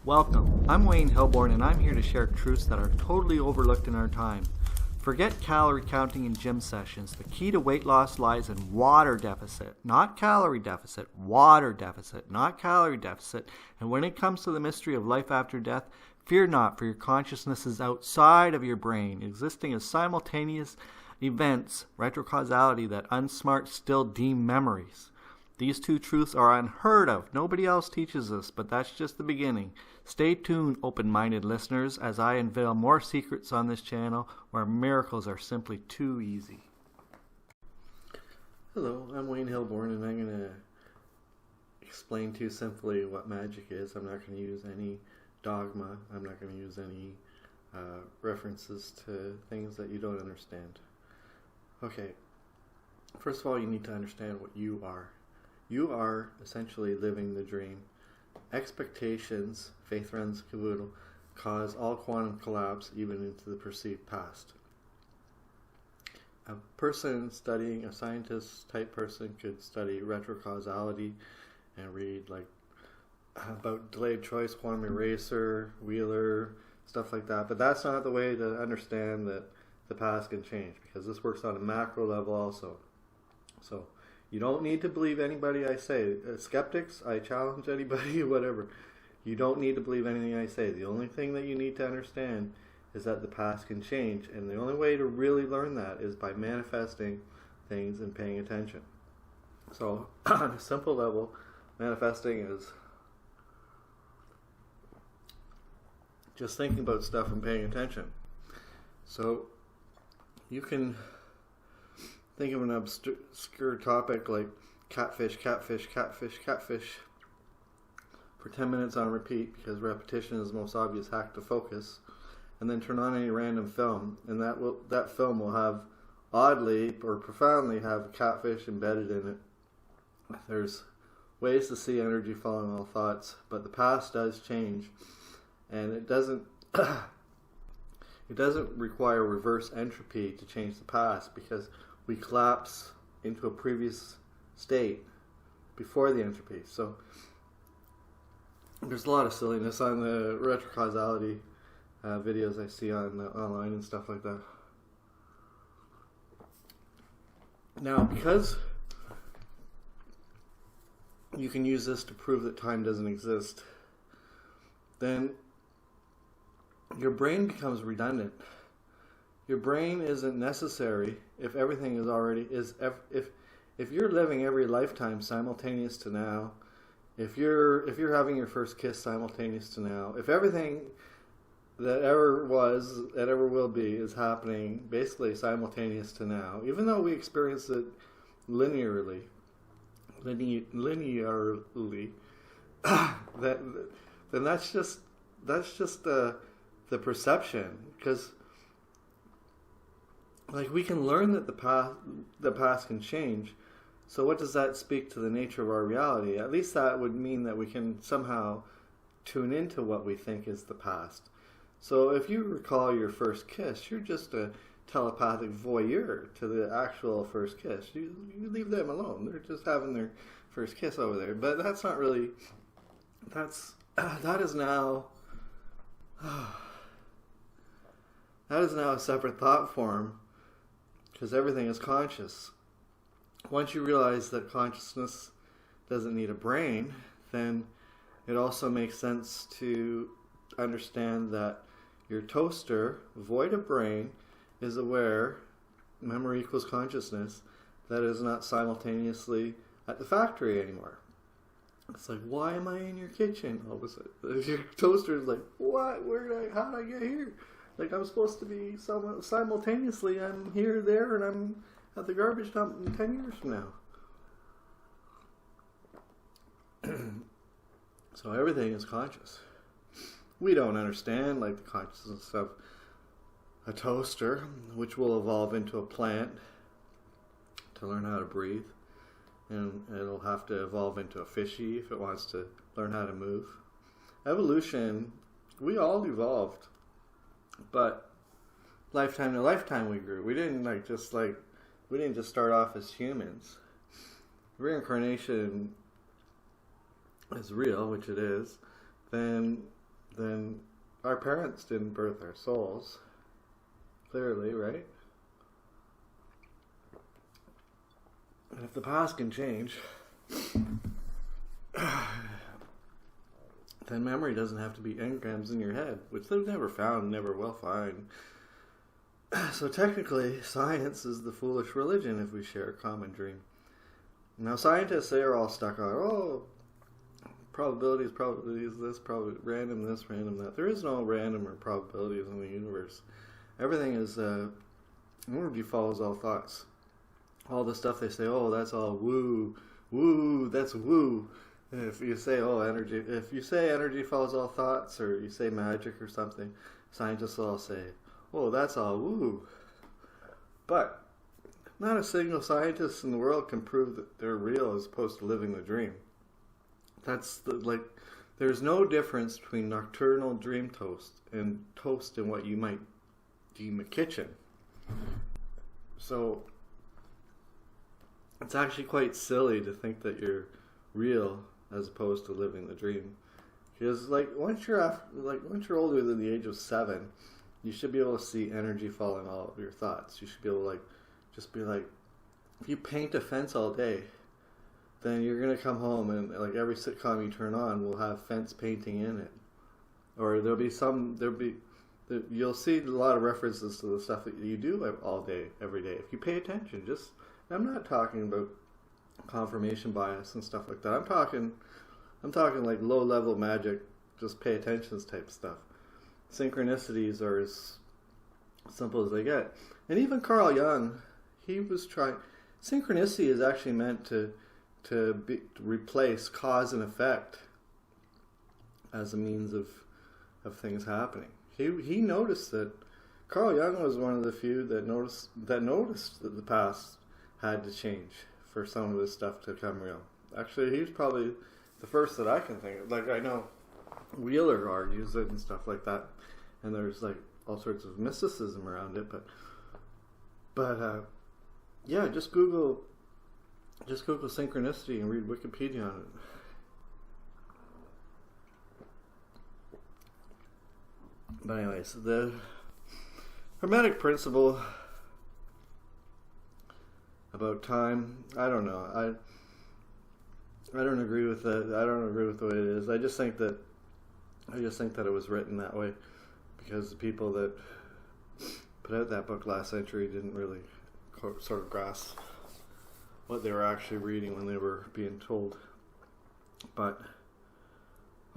Welcome, I'm Wayne Hilborn and I'm here to share truths that are totally overlooked in our time. Forget calorie counting and gym sessions. The key to weight loss lies in water deficit, not calorie deficit. Water deficit, not calorie deficit. And when it comes to the mystery of life after death, fear not, for your consciousness is outside of your brain, existing as simultaneous events, retrocausality that unsmart still deem memories. These two truths are unheard of. Nobody else teaches this, but that's just the beginning. Stay tuned, open-minded listeners, as I unveil more secrets on this channel where miracles are simply too easy. Hello, I'm Wayne Hilborn, and I'm going to explain to you simply what magic is. I'm not going to use any dogma. I'm not going to use any references to things that you don't understand. Okay, first of all, you need to understand what you are. You are essentially living the dream. Expectations, faith runs caboodle, cause all quantum collapse even into the perceived past. A person studying, a scientist type person could study retrocausality and read like about delayed choice, quantum eraser, Wheeler, stuff like that. But that's not the way to understand that the past can change, because this works on a macro level also. So you don't need to believe anybody I say. Skeptics, I challenge anybody, whatever. You don't need to believe anything I say. The only thing that you need to understand is that the past can change. And the only way to really learn that is by manifesting things and paying attention. So, on a simple level, manifesting is just thinking about stuff and paying attention. So, you can think of an obscure topic like catfish, catfish, catfish, catfish for 10 minutes on repeat, because repetition is the most obvious hack to focus, and then turn on any random film, and that film will have oddly or profoundly have catfish embedded in it. There's ways to see energy following all thoughts, but the past does change, and it doesn't require reverse entropy to change the past, because we collapse into a previous state before the entropy. So there's a lot of silliness on the retrocausality videos I see on online and stuff like that. Now, because you can use this to prove that time doesn't exist, then your brain becomes redundant. Your brain isn't necessary if everything is already if you're living every lifetime simultaneous to now, if you're having your first kiss simultaneous to now, if everything that ever was and ever will be is happening basically simultaneous to now, even though we experience it linearly, then that's just the perception, because like we can learn that the past can change. So what does that speak to the nature of our reality? At least that would mean that we can somehow tune into what we think is the past. So if you recall your first kiss, you're just a telepathic voyeur to the actual first kiss. You leave them alone. They're just having their first kiss over there. But that's not really, that is now a separate thought form, because everything is conscious. Once you realize that consciousness doesn't need a brain, then it also makes sense to understand that your toaster, void of brain, is aware, memory equals consciousness, that is not simultaneously at the factory anymore. It's like, why am I in your kitchen? All of a sudden, your toaster is like, what? How did I get here? Like, I'm supposed to be simultaneously, I'm here, there, and I'm at the garbage dump in 10 years from now. So everything is conscious. We don't understand, like, the consciousness of a toaster, which will evolve into a plant to learn how to breathe. And it'll have to evolve into a fishy if it wants to learn how to move. Evolution, we all evolved. But lifetime to lifetime we grew. We didn't just start off as humans. Reincarnation is real, which it is, then then our parents didn't birth our souls. Clearly, right? And if the past can change, then memory doesn't have to be engrams in your head, which they've never found, never will find. So technically, science is the foolish religion if we share a common dream. Now, scientists, they are all stuck on, probabilities, this, probably random this, random that. There is no random or probabilities in the universe. Everything is, energy follows all thoughts. All the stuff they say, that's all woo, that's woo. And if you say, energy follows all thoughts, or you say magic or something, scientists will all say, that's all woo. But not a single scientist in the world can prove that they're real as opposed to living the dream. There's no difference between nocturnal dream toast and toast in what you might deem a kitchen. So it's actually quite silly to think that you're real as opposed to living the dream. Because once you're older than the age of 7, you should be able to see energy following all of your thoughts. You should be able to if you paint a fence all day, then you're gonna come home and every sitcom you turn on will have fence painting in it, or you'll see a lot of references to the stuff that you do all day, every day. If you pay attention, I'm not talking about confirmation bias and stuff like that. I'm talking like low level magic, just pay attention type stuff. Synchronicities are as simple as they get. And even Carl Jung, he was trying. Synchronicity is actually meant to replace cause and effect as a means of things happening. He noticed that Carl Jung was one of the few that noticed that the past had to change for some of this stuff to come real. Actually, he's probably the first that I can think of. I know Wheeler argues it and stuff like that, and there's all sorts of mysticism around it. But just Google synchronicity and read Wikipedia on it. But anyways, the Hermetic principle about time, I don't know. I don't agree with that. I don't agree with the way it is. I just think that it was written that way because the people that put out that book last century didn't really sort of grasp what they were actually reading when they were being told. But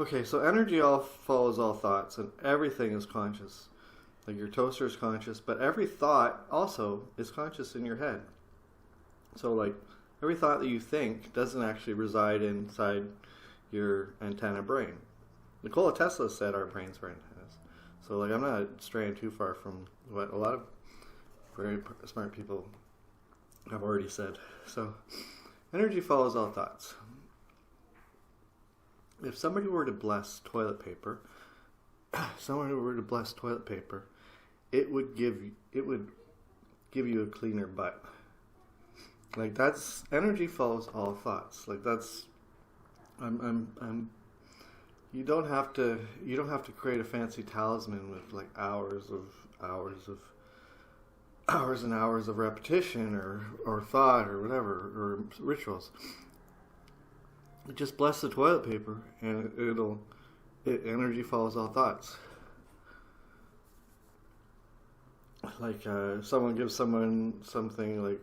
okay, so energy all follows all thoughts, and everything is conscious. Your toaster is conscious, but every thought also is conscious in your head. So every thought that you think doesn't actually reside inside your antenna brain. Nikola Tesla said our brains were antennas. So I'm not straying too far from what a lot of very smart people have already said. So energy follows all thoughts. If somebody were to bless toilet paper, it would give you a cleaner butt. That's energy follows all thoughts. You don't have to create a fancy talisman with hours and hours of repetition or thought or whatever or rituals. Just bless the toilet paper and energy follows all thoughts. Someone gives someone something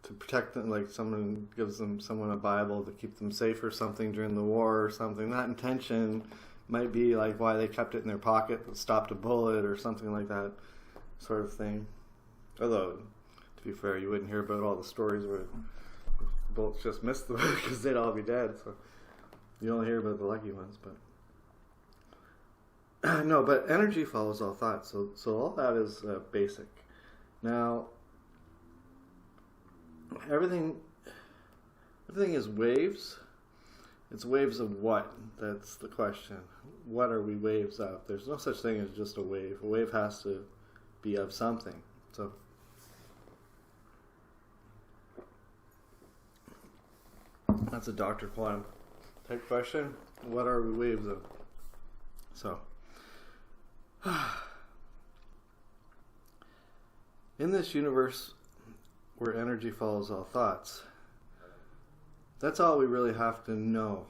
to protect them, someone gives someone a Bible to keep them safe or something during the war or something. That intention might be why they kept it in their pocket that stopped a bullet or something like that sort of thing. Although, to be fair, you wouldn't hear about all the stories where bullets just missed them because they'd all be dead. So you only hear about the lucky ones. But no, but energy follows all thoughts. So all that is basic. Now, everything is waves. It's waves of what? That's the question. What are we waves of? There's no such thing as just a wave. A wave has to be of something. So that's a Dr. Quantum type question. What are we waves of? So, in this universe where energy follows all thoughts, that's all we really have to know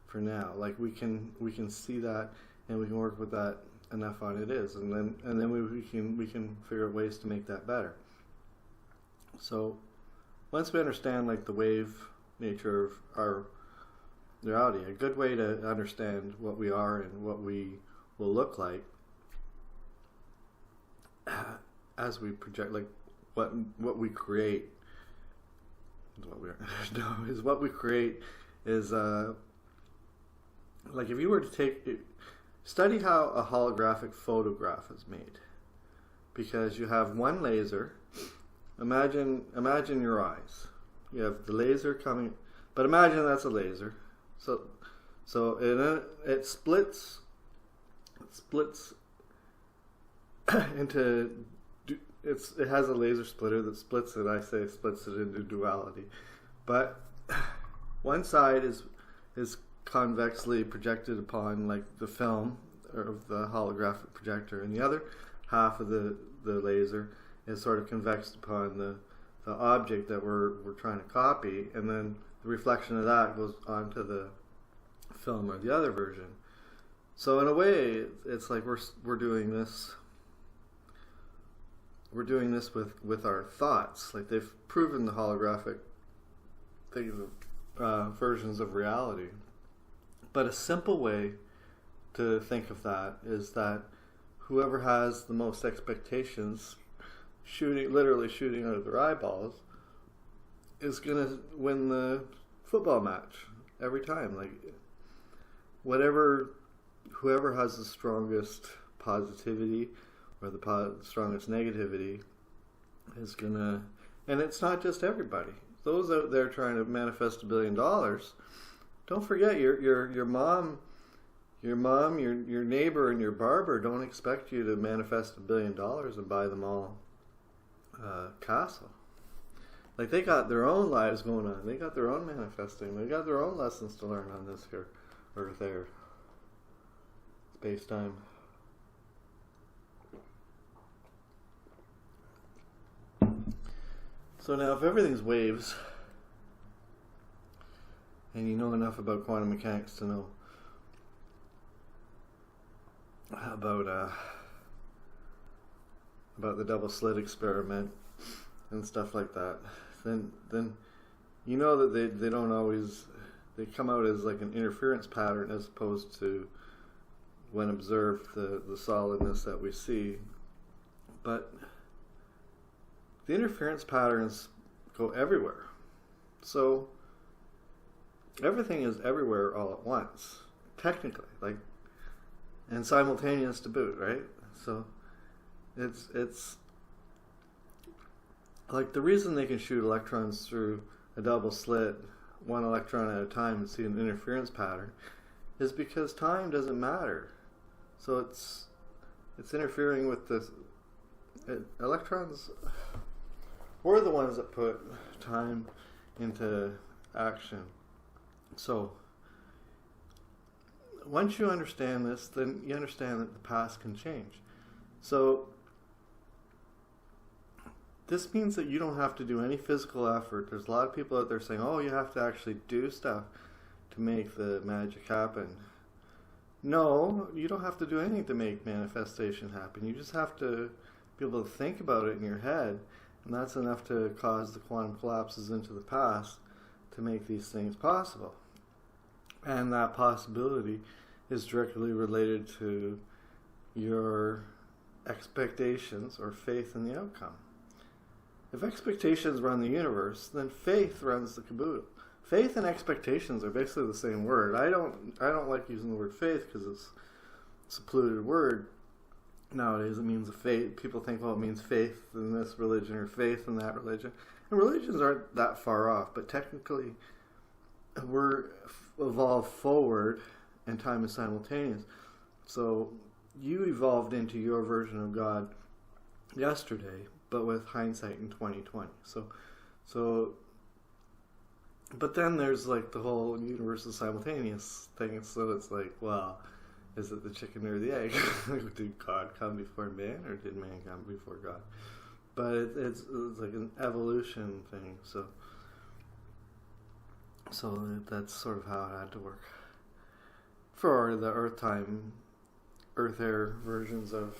for now. Like we can see that, and we can work with that enough on it is, and then we can figure out ways to make that better. So once we understand like the wave nature of our reality, a good way to understand what we are and what we will look like as we project, like what we create is what we are. No, is what we create is like if you were to study how a holographic photograph is made, because you have one laser. Imagine your eyes. You have the laser coming, but imagine that's a laser. So it splits into. It has a laser splitter that splits it. I say splits it into duality, but one side is convexly projected upon like the film of the holographic projector, and the other half of the laser is sort of convexed upon the object that we're trying to copy, and then the reflection of that goes onto the film or the other version. So in a way, it's like we're doing this. We're doing this with our thoughts. Like they've proven the holographic things, versions of reality. But a simple way to think of that is that whoever has the most expectations, literally shooting out of their eyeballs, is gonna win the football match every time. Like whoever has the strongest positivity or the strongest negativity is gonna, and it's not just everybody. Those out there trying to manifest $1 billion, don't forget your mom, your neighbor, and your barber don't expect you to manifest $1 billion and buy them all castle. Like they got their own lives going on. They got their own manifesting. They got their own lessons to learn on this here or there. Space time. So now, if everything's waves, and you know enough about quantum mechanics to know about the double slit experiment and stuff like that, then you know that they don't always, they come out as like an interference pattern as opposed to, when observed, the solidness that we see. But the interference patterns go everywhere. So everything is everywhere all at once, technically, like, and simultaneous to boot, right? So it's like the reason they can shoot electrons through a double slit, one electron at a time, and see an interference pattern is because time doesn't matter. So it's interfering with the electrons. We're the ones that put time into action. So once you understand this, then you understand that the past can change. So this means that you don't have to do any physical effort. There's a lot of people out there saying, oh, you have to actually do stuff to make the magic happen. No, you don't have to do anything to make manifestation happen. You just have to be able to think about it in your head, and that's enough to cause the quantum collapses into the past to make these things possible. And that possibility is directly related to your expectations or faith in the outcome. If expectations run the universe, then faith runs the caboodle. Faith and expectations are basically the same word. I don't like using the word faith because it's a polluted word. Nowadays it means a faith. People think, well, it means faith in this religion or faith in that religion. And religions aren't that far off, but technically we're evolved forward and time is simultaneous. So you evolved into your version of God yesterday, but with hindsight in 2020. So but then there's like the whole universe is simultaneous thing. So it's like, well, Is it the chicken or the egg? Did God come before man, or did man come before God? But it's like an evolution thing. So that's sort of how it had to work for the Earth Air versions of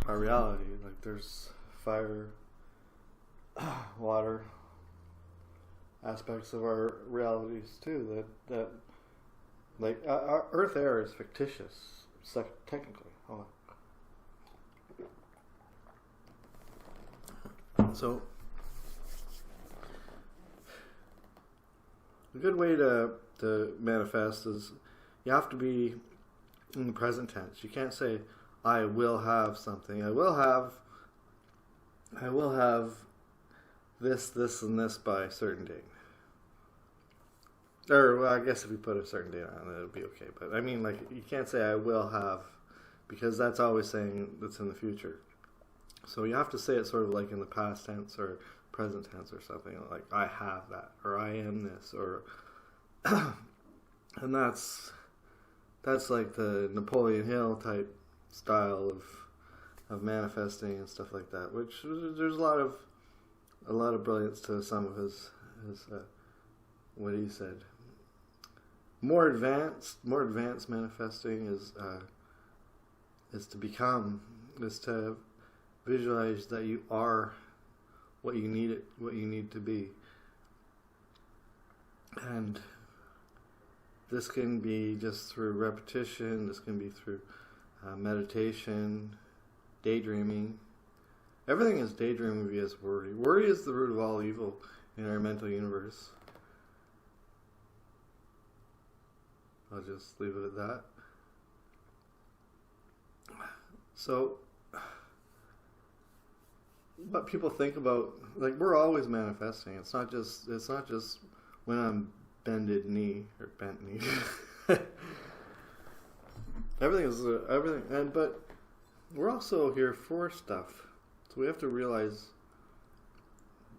our reality. Like there's fire, water aspects of our realities too. That like our Earth Air is fictitious, technically. Hold on. So a good way to manifest is you have to be in the present tense. You can't say I will have something. I will have this, and this by a certain date. Or well, I guess if you put a certain date on it, it'll be okay. But I mean, like, you can't say I will have, because that's always saying it's in the future. So you have to say it sort of like in the past tense or present tense or something, like I have that, or I am this, or and that's like the Napoleon Hill type style of manifesting and stuff like that. Which there's a lot of brilliance to some of his what he said. More advanced manifesting is to visualize that you are what you need to be. And this can be just through repetition, this can be through meditation, daydreaming. Everything is daydreaming via worry. Worry is the root of all evil in our mental universe. I'll just leave it at that. So, what people think about, like, we're always manifesting. It's not just when I'm bended knee or bent knee. everything, but we're also here for stuff. So we have to realize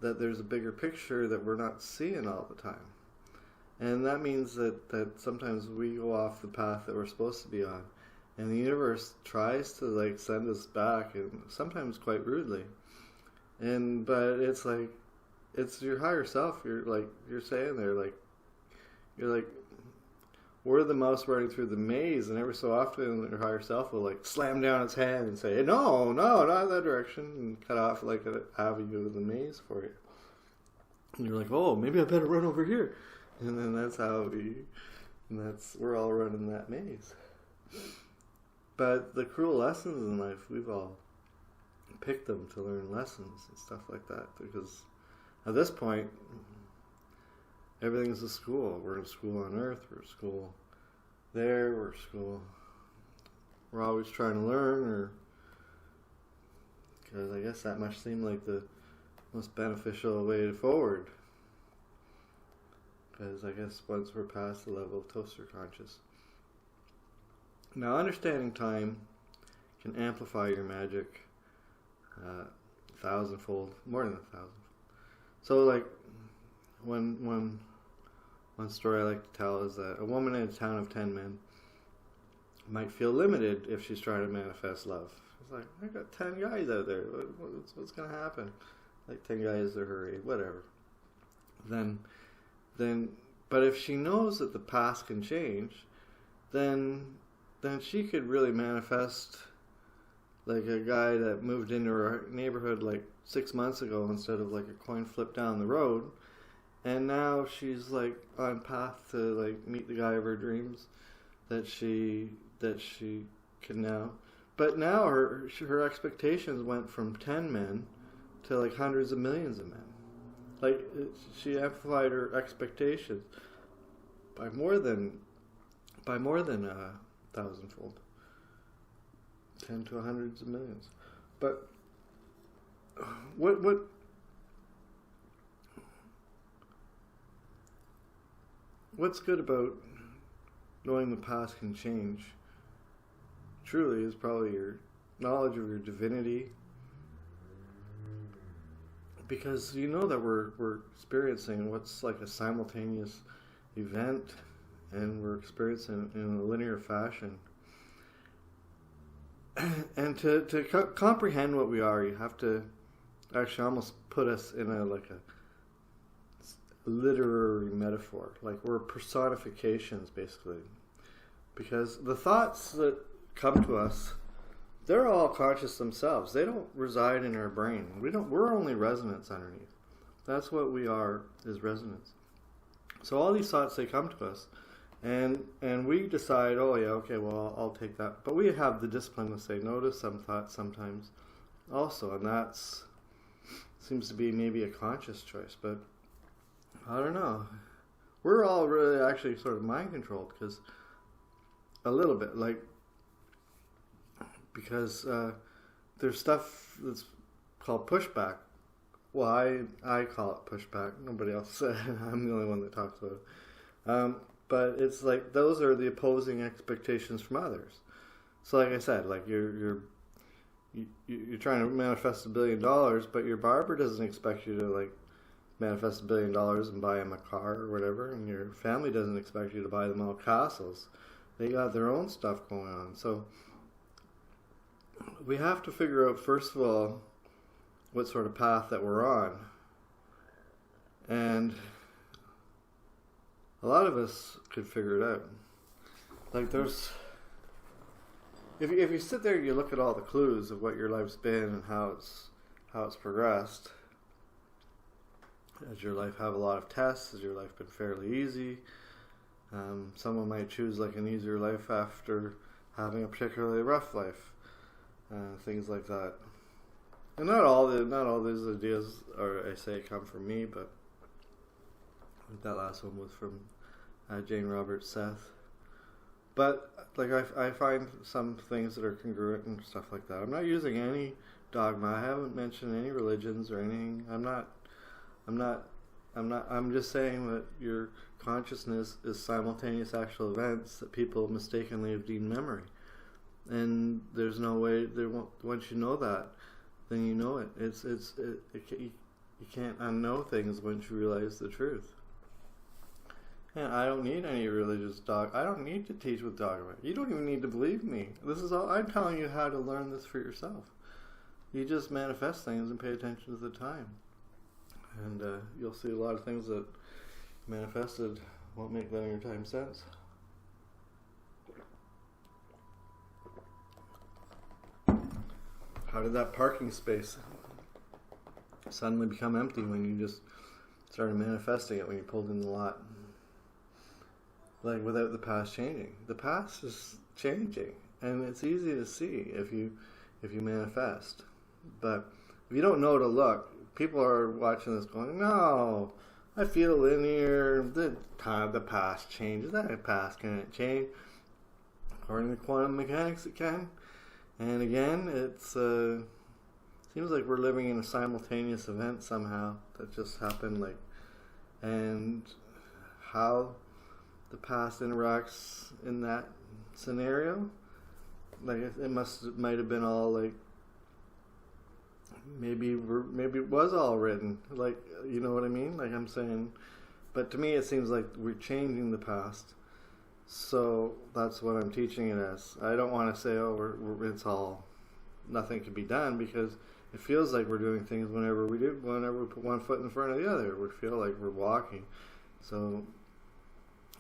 that there's a bigger picture that we're not seeing all the time. And that means that sometimes we go off the path that we're supposed to be on. And the universe tries to, like, send us back, and sometimes quite rudely. But it's like, it's your higher self. You're saying there, you're like, we're the mouse running through the maze, and every so often your higher self will, like, slam down its hand and say, no, not that direction, and cut off, like, an avenue of the maze for you. And you're like, oh, maybe I better run over here. And then we're all running that maze. But the cruel lessons in life, we've all picked them to learn lessons and stuff like that, because at this point, everything's a school. We're in school on Earth, we're in school there, we're in school. We're always trying to learn, because I guess that must seem like the most beneficial way forward. Because I guess once we're past the level of toaster conscious. Now, understanding time can amplify your magic 1,000-fold, more than 1,000. So, like, one story I like to tell is that a woman in a town of 10 men might feel limited if she's trying to manifest love. It's like, I got 10 guys out there. What's going to happen? Like 10 guys are her age, whatever. But if she knows that the past can change, then she could really manifest like a guy that moved into her neighborhood like 6 months ago instead of like a coin flip down the road, and now she's like on path to like meet the guy of her dreams that she can now. But now her expectations went from 10 men to like hundreds of millions of men. Like, she amplified her expectations by more than 1,000-fold, 10 to hundreds of millions. But what's good about knowing the past can change? Truly, is probably your knowledge of your divinity. Because you know that we're experiencing what's like a simultaneous event, and we're experiencing it in a linear fashion. And to comprehend what we are, you have to actually almost put us in a literary metaphor. Like we're personifications, basically. Because the thoughts that come to us, they're all conscious themselves. They don't reside in our brain. We're only resonance underneath. That's what we are, is resonance. So all these thoughts, they come to us. And we decide, oh yeah, okay, well, I'll take that. But we have the discipline to say no to some thoughts sometimes also. And that's seems to be maybe a conscious choice. But I don't know. We're all really actually sort of mind controlled, because a little bit, because there's stuff that's called pushback. Well, I call it pushback. Nobody else. I'm the only one that talks about it. But it's like those are the opposing expectations from others. So, like I said, like you're trying to manifest $1 billion, but your barber doesn't expect you to like manifest $1 billion and buy him a car or whatever, and your family doesn't expect you to buy them all castles. They got their own stuff going on. So we have to figure out, first of all, what sort of path that we're on. And a lot of us could figure it out. Like there's, if you sit there and you look at all the clues of what your life's been and how it's progressed, has your life have a lot of tests? Has your life been fairly easy? Someone might choose like an easier life after having a particularly rough life, things like that. And not all these ideas come from me, but I think that last one was from Jane Roberts Seth. But like I find some things that are congruent and stuff like that. I'm not using any dogma. I haven't mentioned any religions or anything. I'm just saying that your consciousness is simultaneous actual events that people mistakenly have deemed memory. And there's no way once you know that, then you know it. You can't unknow things once you realize the truth. And I don't need any religious I don't need to teach with dogma. You don't even need to believe me. This is all I'm telling you, how to learn this for yourself. You just manifest things and pay attention to the time. And you'll see a lot of things that manifested won't make linear time sense. How did that parking space suddenly become empty when you just started manifesting it when you pulled in the lot? Like without the past changing. The past is changing, and it's easy to see if you manifest. But if you don't know to look, people are watching this going, no, I feel linear. The past changes. That past can't change. According to quantum mechanics, it can. And again, it's seems like we're living in a simultaneous event somehow that just happened. And how the past interacts in that scenario, like it might have been all like. Maybe it was all written, like, you know what I mean? Like I'm saying, but to me it seems like we're changing the past. So that's what I'm teaching it as. I don't want to say, it's all, nothing can be done, because it feels like we're doing things whenever we put one foot in front of the other. We feel like we're walking. So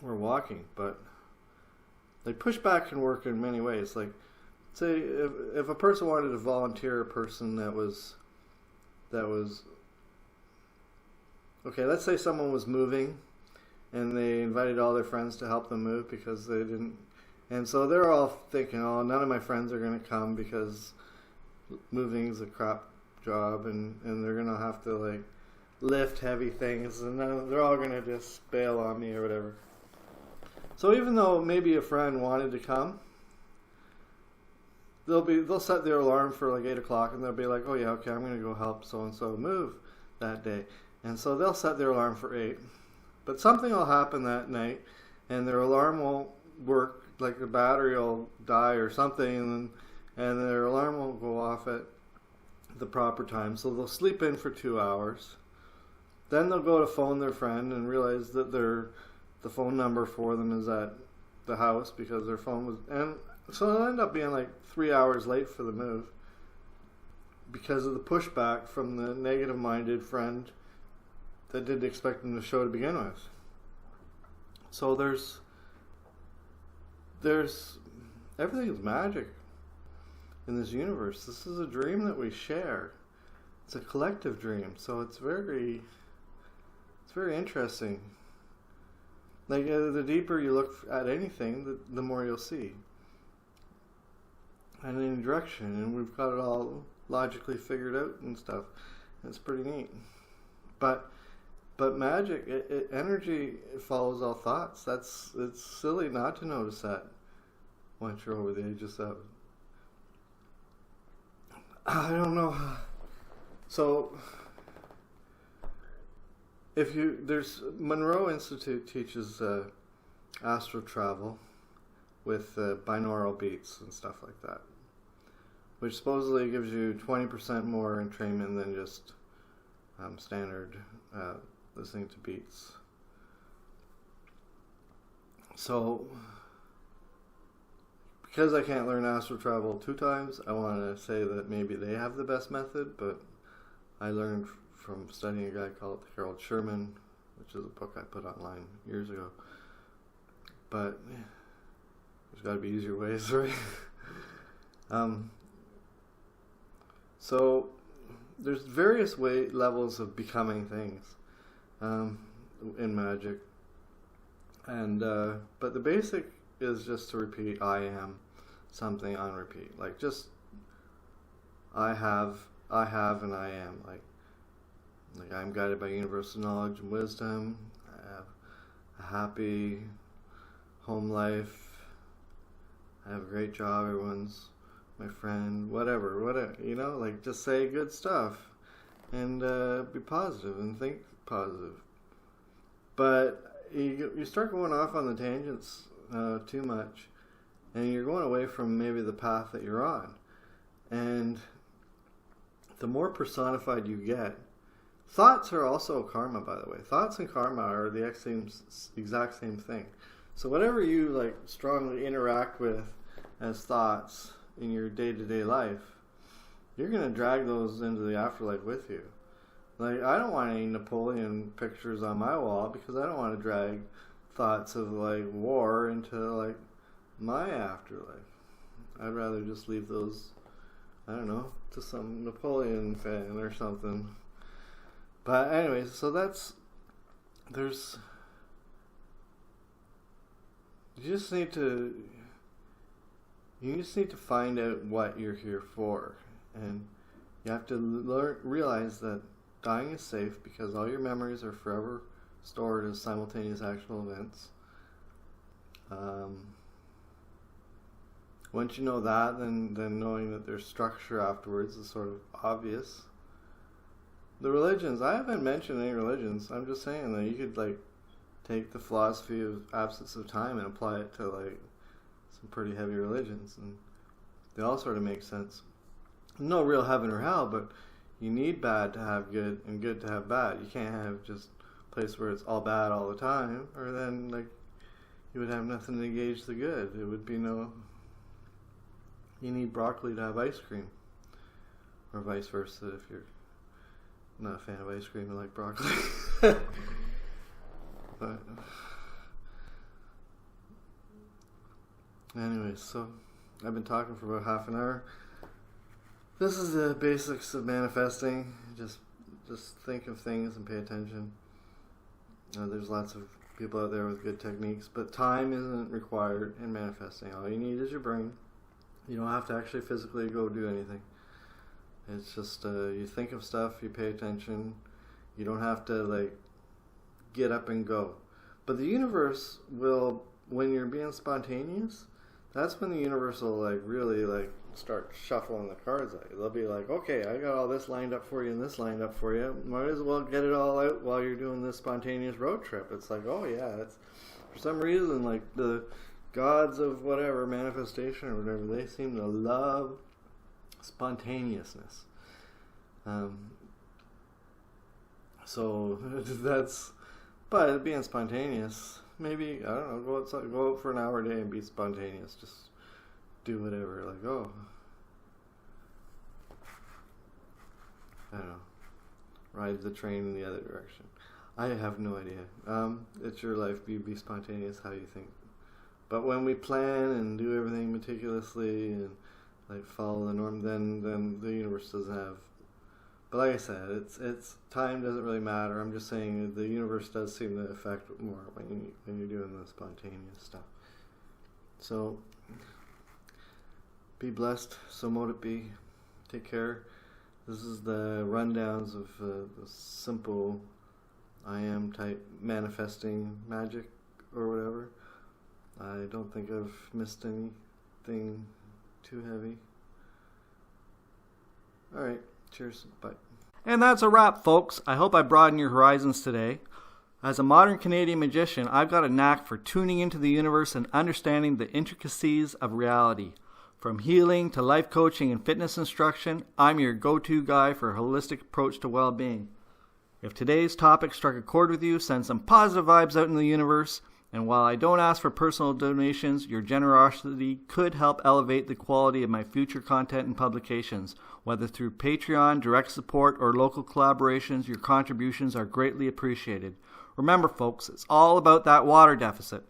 we're walking, but like pushback can work in many ways. Like, say if a person wanted to volunteer a person that was okay, let's say someone was moving and they invited all their friends to help them move because they didn't, and so they're all thinking, oh, none of my friends are going to come because moving is a crap job, and they're going to have to like lift heavy things, and they're all going to just bail on me or whatever. So even though maybe a friend wanted to come, they'll set their alarm for like 8 o'clock, and they'll be like, oh yeah, okay, I'm going to go help so-and-so move that day. And so they'll set their alarm for 8. But something will happen that night, and their alarm won't work, like the battery will die or something, and their alarm won't go off at the proper time. So they'll sleep in for 2 hours. Then they'll go to phone their friend and realize that the phone number for them is at the house because their phone was, and so it'll end up being like 3 hours late for the move because of the pushback from the negative-minded friend that didn't expect them to show to begin with. So there's everything is magic in this universe. This is a dream that we share. It's a collective dream, so it's very interesting. Like the deeper you look at anything, the more you'll see, and in direction. And we've got it all logically figured out and stuff. And it's pretty neat. But magic, energy follows all thoughts. It's silly not to notice that once you're over the age of 7. I don't know. So, there's Monroe Institute teaches astral travel with binaural beats and stuff like that, which supposedly gives you 20% more entrainment than just standard listening to beats. So, because I can't learn astral travel 2 times, I want to say that maybe they have the best method, but I learned from studying a guy called Harold Sherman, which is a book I put online years ago. But there's got to be easier ways, right? So there's various levels of becoming things in magic, and but the basic is just to repeat I am something on repeat, like just I have and I am, like I'm guided by universal knowledge and wisdom. I have a happy home life. I have a great job. Everyone's my friend. Whatever. You know, like just say good stuff and be positive and think positive. But you start going off on the tangents too much, and you're going away from maybe the path that you're on. And the more personified you get, thoughts are also karma, by the way. Thoughts and karma are the exact same thing. So whatever you like strongly interact with as thoughts in your day-to-day life, you're going to drag those into the afterlife with you. Like, I don't want any Napoleon pictures on my wall because I don't want to drag thoughts of like war into like my afterlife. I'd rather just leave those, I don't know, to some Napoleon fan or something. But anyways, so you just need to find out what you're here for, and you have to realize that dying is safe because all your memories are forever stored as simultaneous actual events. Once you know that, then knowing that there's structure afterwards is sort of obvious. The religions, I haven't mentioned any religions. I'm just saying that you could like take the philosophy of absence of time and apply it to like some pretty heavy religions, and they all sort of make sense. No real heaven or hell, but you need bad to have good and good to have bad. You can't have just a place where it's all bad all the time, or then like you would have nothing to gauge the good. It would be no. You need broccoli to have ice cream, or vice versa if you're not a fan of ice cream and like broccoli. But anyways, so I've been talking for about half an hour. This is the basics of manifesting. Just think of things and pay attention. There's lots of people out there with good techniques, but time isn't required in manifesting. All you need is your brain. You don't have to actually physically go do anything. It's just you think of stuff, you pay attention. You don't have to like get up and go. But the universe will, when you're being spontaneous, that's when the universe will like really like start shuffling the cards at you. They'll be like, okay, I got all this lined up for you and this lined up for you. Might as well get it all out while you're doing this spontaneous road trip. It's like, oh yeah, it's for some reason like the gods of whatever manifestation or whatever, they seem to love spontaneousness. So that's, but being spontaneous, maybe, I don't know, go outside, go out for an hour a day and be spontaneous. Just do whatever. Like, oh, I don't know, ride the train in the other direction. I have no idea. It's your life. Be spontaneous how you think. But when we plan and do everything meticulously and like follow the norm, then the universe doesn't have. But like I said, it's time doesn't really matter. I'm just saying the universe does seem to affect more when you're doing the spontaneous stuff. So be blessed. So mote it be. Take care. This is the rundowns of the simple I am type manifesting magic or whatever. I don't think I've missed anything too heavy. Alright, cheers, bye. And that's a wrap, folks. I hope I broadened your horizons today. As a modern Canadian magician, I've got a knack for tuning into the universe and understanding the intricacies of reality. From healing to life coaching and fitness instruction, I'm your go-to guy for a holistic approach to well-being. If today's topic struck a chord with you, send some positive vibes out in the universe. And while I don't ask for personal donations, your generosity could help elevate the quality of my future content and publications. Whether through Patreon, direct support, or local collaborations, your contributions are greatly appreciated. Remember, folks, it's all about that water deficit.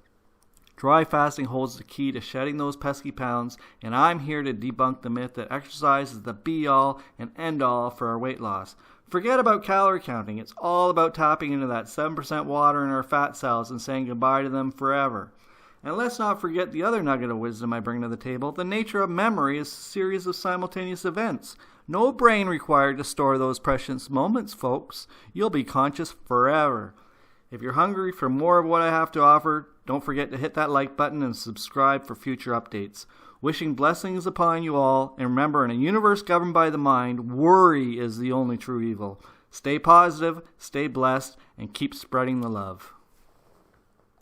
Dry fasting holds the key to shedding those pesky pounds, and I'm here to debunk the myth that exercise is the be-all and end-all for our weight loss. Forget about calorie counting. It's all about tapping into that 7% water in our fat cells and saying goodbye to them forever. And let's not forget the other nugget of wisdom I bring to the table. The nature of memory is a series of simultaneous events. No brain required to store those precious moments, folks. You'll be conscious forever. If you're hungry for more of what I have to offer, don't forget to hit that like button and subscribe for future updates. Wishing blessings upon you all, and remember, in a universe governed by the mind, worry is the only true evil. Stay positive, stay blessed, and keep spreading the love.